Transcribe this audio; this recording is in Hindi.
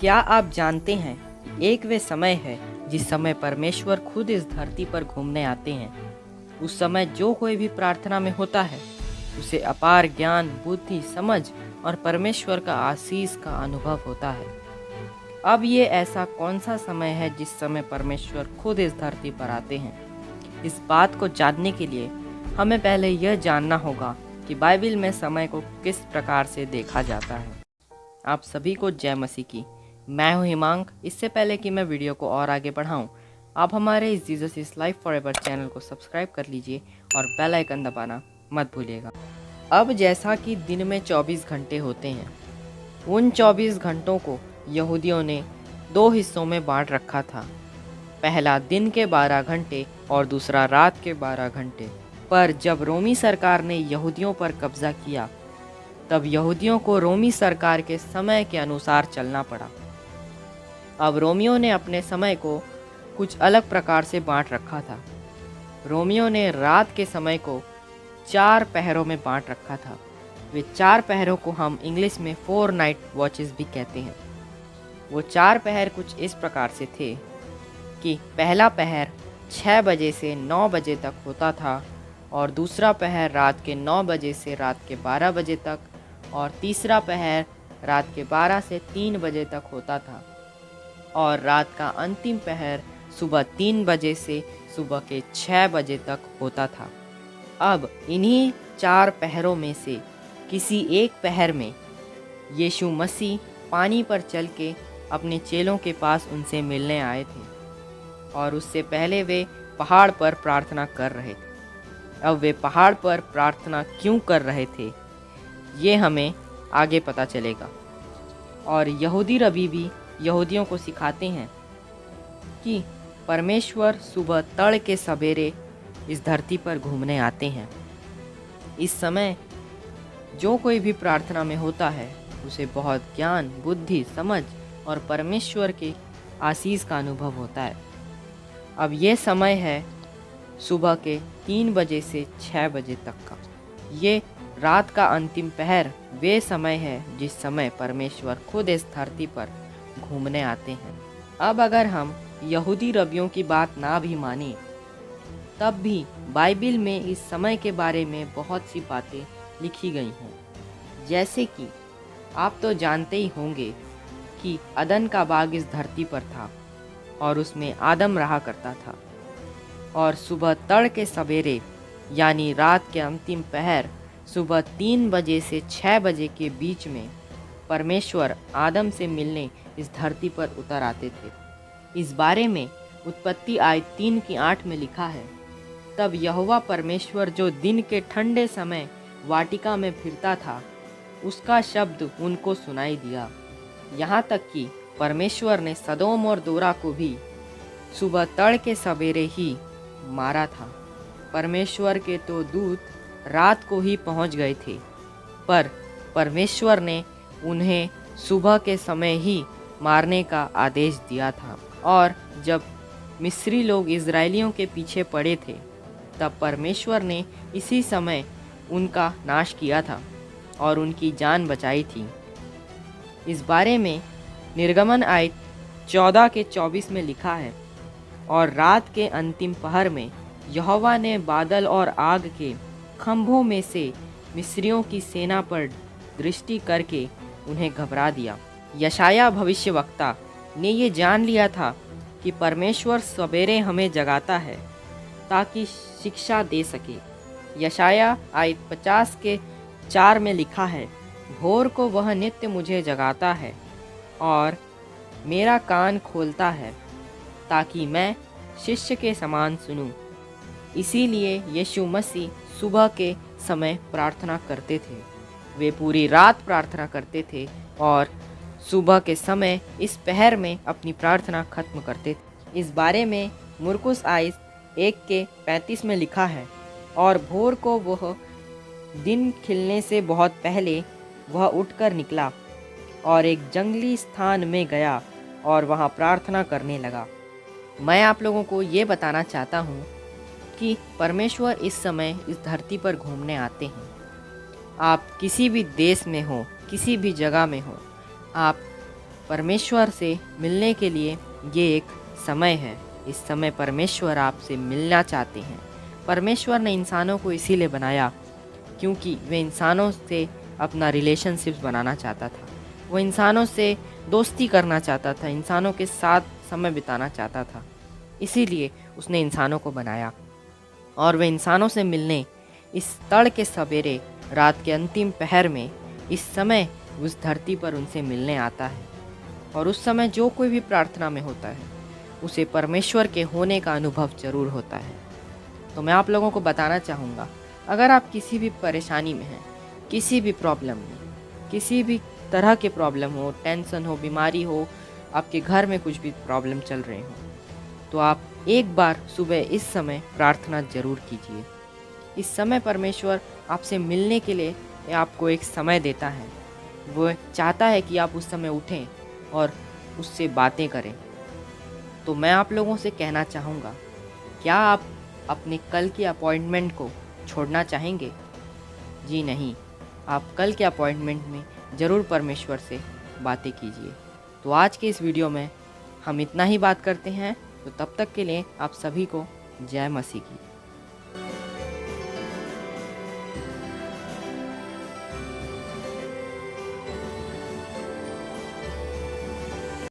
क्या आप जानते हैं कि एक वे समय है जिस समय परमेश्वर खुद इस धरती पर घूमने आते हैं। उस समय जो कोई भी प्रार्थना में होता है उसे अपार ज्ञान, बुद्धि, समझ और परमेश्वर का आशीष का अनुभव होता है। अब ये ऐसा कौन सा समय है जिस समय परमेश्वर खुद इस धरती पर आते हैं? इस बात को जानने के लिए हमें पहले यह जानना होगा कि बाइबल में समय को किस प्रकार से देखा जाता है। आप सभी को जय मसीह की। मैं हूं हिमांक। इससे पहले कि मैं वीडियो को और आगे बढ़ाऊं, आप हमारे इस Jesus is life forever channel को सब्सक्राइब कर लीजिए और बेल आइकन दबाना मत भूलिएगा। अब जैसा कि दिन में 24 घंटे होते हैं, उन 24 घंटों को यहूदियों ने दो हिस्सों में बांट रखा था। पहला दिन के 12 घंटे और दूसरा रात के 12 घंटे। पर जब रोमी सरकार ने यहूदियों पर कब्जा किया, तब यहूदियों को रोमी सरकार के समय के अनुसार चलना पड़ा। अब रोमियों ने अपने समय को कुछ अलग प्रकार से बांट रखा था। रोमियों ने रात के समय को 4 पहरों में बांट रखा था। वे 4 पहरों को हम इंग्लिश में 4 नाइट वॉचेस भी कहते हैं। वो 4 पहर कुछ इस प्रकार से थे कि पहला पहर 6 बजे से 9 बजे तक होता था, और दूसरा पहर रात के 9 बजे से रात के 12 बजे तक, और तीसरा पहर रात के 12 से 3 बजे तक होता था, और रात का अंतिम पहर सुबह 3 बजे से सुबह के 6 बजे तक होता था। अब इन्हीं 4 पहरों में से किसी एक पहर में यीशु मसीह पानी पर चल के अपने चेलों के पास उनसे मिलने आए थे, और उससे पहले वे पहाड़ पर प्रार्थना कर रहे थे। अब वे पहाड़ पर प्रार्थना क्यों कर रहे थे, ये हमें आगे पता चलेगा। और यहूदी रबी भी यहूदियों को सिखाते हैं कि परमेश्वर सुबह तड़के सवेरे इस धरती पर घूमने आते हैं। इस समय जो कोई भी प्रार्थना में होता है उसे बहुत ज्ञान, बुद्धि, समझ और परमेश्वर के आशीष का अनुभव होता है। अब ये समय है सुबह के 3 बजे से 6 बजे तक का। ये रात का अंतिम पहर वे समय है जिस समय परमेश्वर खुद इस धरती पर घूमने आते हैं। अब अगर हम यहूदी रबियों की बात ना भी माने, तब भी बाइबल में इस समय के बारे में बहुत सी बातें लिखी गई हैं। जैसे कि आप तो जानते ही होंगे कि अदन का बाग इस धरती पर था और उसमें आदम रहा करता था, और सुबह तड़के सवेरे यानी रात के अंतिम पहर सुबह 3 बजे से 6 बजे के बीच में परमेश्वर आदम से मिलने इस धरती पर उतर आते थे। इस बारे में उत्पत्ति आयत 3 की 8 में लिखा है, तब यहोवा परमेश्वर जो दिन के ठंडे समय वाटिका में फिरता था, उसका शब्द उनको सुनाई दिया। यहाँ तक कि परमेश्वर ने सदोम और दोरा को भी सुबह तड़के सवेरे ही मारा था। परमेश्वर के तो दूत रात को ही पहुंच गए थे, पर परमेश्वर ने उन्हें सुबह के समय ही मारने का आदेश दिया था। और जब मिस्री लोग इजरायलियों के पीछे पड़े थे, तब परमेश्वर ने इसी समय उनका नाश किया था और उनकी जान बचाई थी। इस बारे में निर्गमन आयत 14 के 24 में लिखा है, और रात के अंतिम पहर में यहोवा ने बादल और आग के खंभों में से मिस्रियों की सेना पर दृष्टि करके उन्हें घबरा दिया। यशाया भविष्यवक्ता ने ये जान लिया था कि परमेश्वर सवेरे हमें जगाता है ताकि शिक्षा दे सके। यशाया आयत 50 के 4 में लिखा है, भोर को वह नित्य मुझे जगाता है और मेरा कान खोलता है ताकि मैं शिष्य के समान सुनूं। इसीलिए यीशु मसीह सुबह के समय प्रार्थना करते थे। वे पूरी रात प्रार्थना करते थे और सुबह के समय इस पहर में अपनी प्रार्थना खत्म करते थे। इस बारे में मुरकुस आयत 1 के 35 में लिखा है, और भोर को वह दिन खिलने से बहुत पहले वह उठकर निकला और एक जंगली स्थान में गया और वहाँ प्रार्थना करने लगा। मैं आप लोगों को ये बताना चाहता हूँ कि परमेश्वर इस समय इस धरती पर घूमने आते हैं। आप किसी भी देश में हो, किसी भी जगह में हो, आप परमेश्वर से मिलने के लिए ये एक समय है। इस समय परमेश्वर आपसे मिलना चाहते हैं। परमेश्वर ने इंसानों को इसीलिए बनाया क्योंकि वे इंसानों से अपना रिलेशनशिप बनाना चाहता था। वो इंसानों से दोस्ती करना चाहता था, इंसानों के साथ समय बिताना चाहता था। इसीलिए उसने इंसानों को बनाया और वे इंसानों से मिलने इस तड़के सवेरे रात के अंतिम पहर में इस समय उस धरती पर उनसे मिलने आता है। और उस समय जो कोई भी प्रार्थना में होता है उसे परमेश्वर के होने का अनुभव जरूर होता है। तो मैं आप लोगों को बताना चाहूँगा, अगर आप किसी भी परेशानी में हैं, किसी भी प्रॉब्लम में, किसी भी तरह के प्रॉब्लम हो, टेंशन हो, बीमारी हो, आपके घर में कुछ भी प्रॉब्लम चल रहे हो, तो आप एक बार सुबह इस समय प्रार्थना जरूर कीजिए। इस समय परमेश्वर आपसे मिलने के लिए आपको एक समय देता है। वो चाहता है कि आप उस समय उठें और उससे बातें करें। तो मैं आप लोगों से कहना चाहूँगा, क्या आप अपने कल की अपॉइंटमेंट को छोड़ना चाहेंगे? जी नहीं, आप कल के अपॉइंटमेंट में ज़रूर परमेश्वर से बातें कीजिए। तो आज के इस वीडियो में हम इतना ही बात करते हैं। तो तब तक के लिए आप सभी को जय मसीह की।